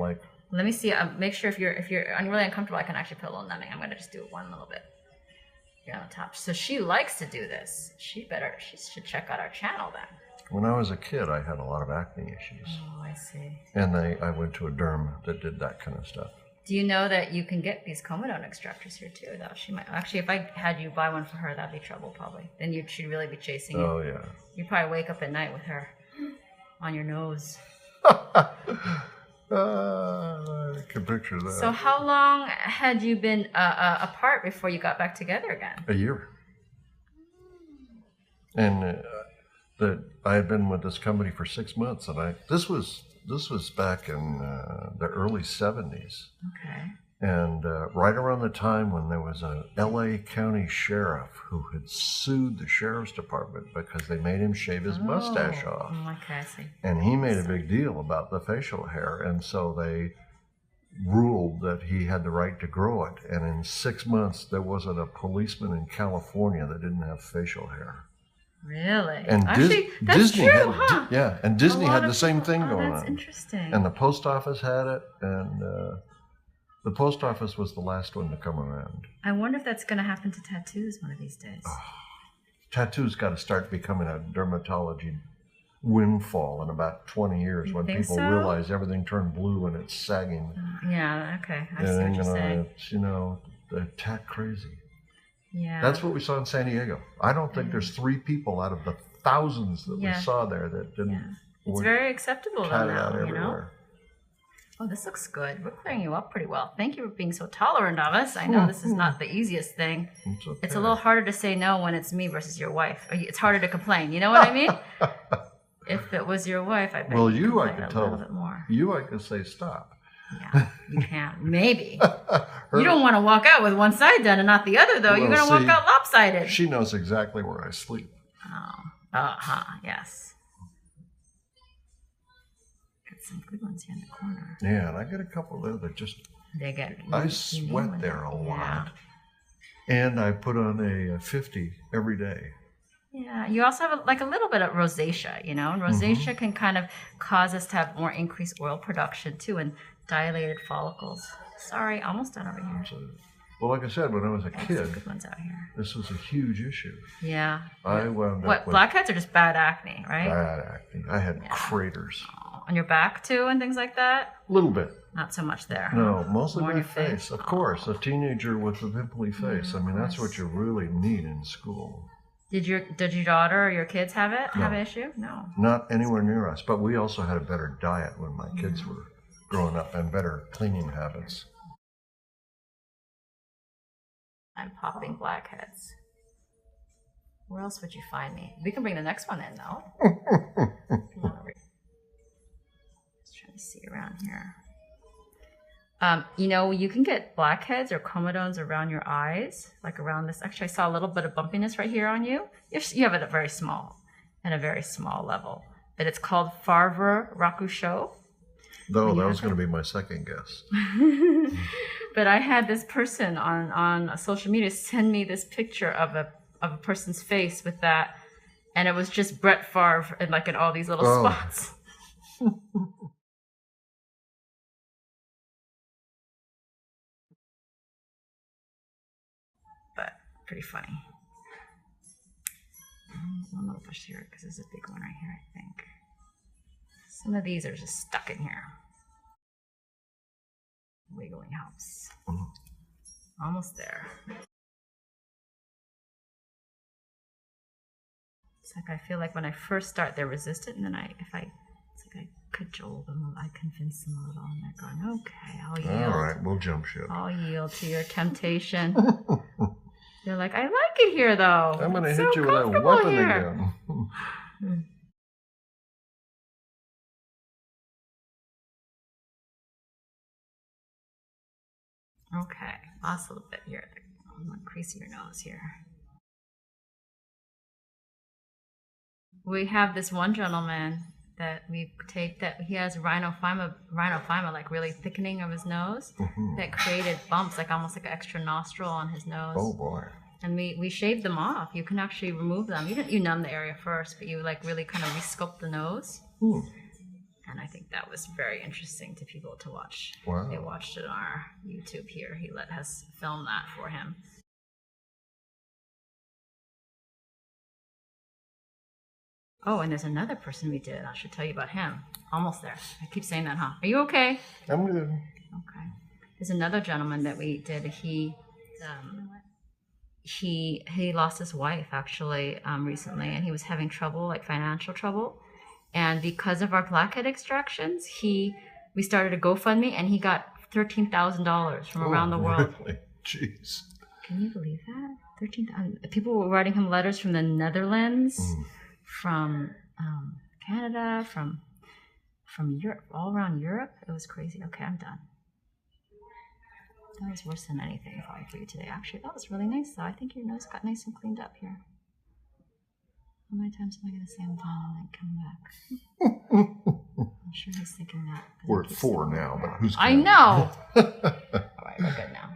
like. Let me see. Make sure if you're really uncomfortable, I can actually put a little numbing. I'm gonna just do one little bit here on the top. So she likes to do this. She should check out our channel then. When I was a kid, I had a lot of acne issues. Oh, I see. And I went to a derm that did that kind of stuff. Do you know that you can get these comedone extractors here too? Though she might actually, if I had you buy one for her, that'd be trouble probably. Then she'd really be chasing it. Oh yeah. You'd probably wake up at night with her on your nose. I can picture that. So how long had you been apart before you got back together again? A year. And I had been with this company for 6 months, and this was back in the early 70s. Okay. And right around the time when there was a LA County sheriff who had sued the sheriff's department because they made him shave his mustache off. Oh, okay, I see. And he made a big deal about the facial hair, and so they ruled that he had the right to grow it. And in 6 months, there wasn't a policeman in California that didn't have facial hair. Really? And actually, that's Disney true, had, huh? yeah, and Disney had the same thing going on. That's interesting. And the post office had it, and the post office was the last one to come around. I wonder if that's going to happen to tattoos one of these days. Tattoos got to start becoming a dermatology windfall in about 20 years when people realize everything turned blue and it's sagging. Yeah, okay. I see what you're saying. It's, the tat crazy. Yeah. That's what we saw in San Diego. I don't think there's 3 people out of the thousands that we saw there that didn't. Yeah. It's very acceptable though now, everywhere. Oh, this looks good. We're clearing you up pretty well. Thank you for being so tolerant of us. I know this is not the easiest thing. It's okay. It's a little harder to say no when it's me versus your wife. It's harder to complain. You know what I mean? If it was your wife, I bet you I could tell a little bit more. You, I could say stop. Yeah, you can. Maybe. You don't want to walk out with one side done and not the other, though. You're going to walk out lopsided. She knows exactly where I sleep. Oh, yes. Got some good ones here in the corner. Yeah, and I got a couple there that just... I sweat there a lot. And I put on a 50 every day. Yeah, you also have a little bit of rosacea, and rosacea can kind of cause us to have more increased oil production, too, and dilated follicles. Sorry, almost done over here. Well, like I said, when I was a kid, some good ones out here. This was a huge issue. Yeah. I wound up with blackheads or just bad acne, right? Bad acne. I had craters. On your back, too, and things like that? A little bit. Not so much there. No, mostly my face. Of course, a teenager with a pimply face. I mean, that's what you really need in school. Did your daughter or your kids have it? No. Have an issue? No. Not anywhere near us. But we also had a better diet when my kids were growing up and better cleaning habits. I'm popping blackheads. Where else would you find me? We can bring the next one in, though. Just trying to see around here. You can get blackheads or comedones around your eyes, like around this. Actually, I saw a little bit of bumpiness right here on you. You have it at a very small level. But it's called Farver Rakusho. No, that was going to be my second guess. But I had this person on social media send me this picture of a person's face with that, and it was just Brett Favre in all these little spots. But pretty funny. I'm gonna push here because there's a big one right here, I think. Some of these are just stuck in here. Wiggling helps. Almost there. It's like I feel like when I first start, they're resistant, and then I cajole them, I convince them a little, and they're going, okay, I'll yield. All right, we'll jump ship. I'll yield to your temptation. They're like, I like it here, though. I'm going to hit you with a weapon again. Okay, last little bit here. I'm going to crease your nose here. We have this one gentleman that we take that he has rhinophyma, like really thickening of his nose, that created bumps, almost like an extra nostril on his nose. Oh boy. And we shaved them off. You can actually remove them. You numb the area first, but you really kind of resculpt the nose. And I think that was very interesting to people to watch. Wow. They watched it on our YouTube here. He let us film that for him. Oh, and there's another person we did. I should tell you about him. Almost there. I keep saying that, huh? Are you okay? I'm good. Okay. There's another gentleman that we did. He lost his wife actually recently, and he was having trouble, like financial trouble. And because of our blackhead extractions, we started a GoFundMe, and he got $13,000 from around the world. Really? Jeez. Can you believe that? 13,000. People were writing him letters from the Netherlands, from Canada, from Europe, all around Europe. It was crazy. Okay, I'm done. That was worse than anything probably for you today. Actually, that was really nice, though. I think your nose got nice and cleaned up here. How many times am I going to say I'm done and then come back? I'm sure he's thinking that. We're at 4 now, but who's I counting? know. All right, we're good now.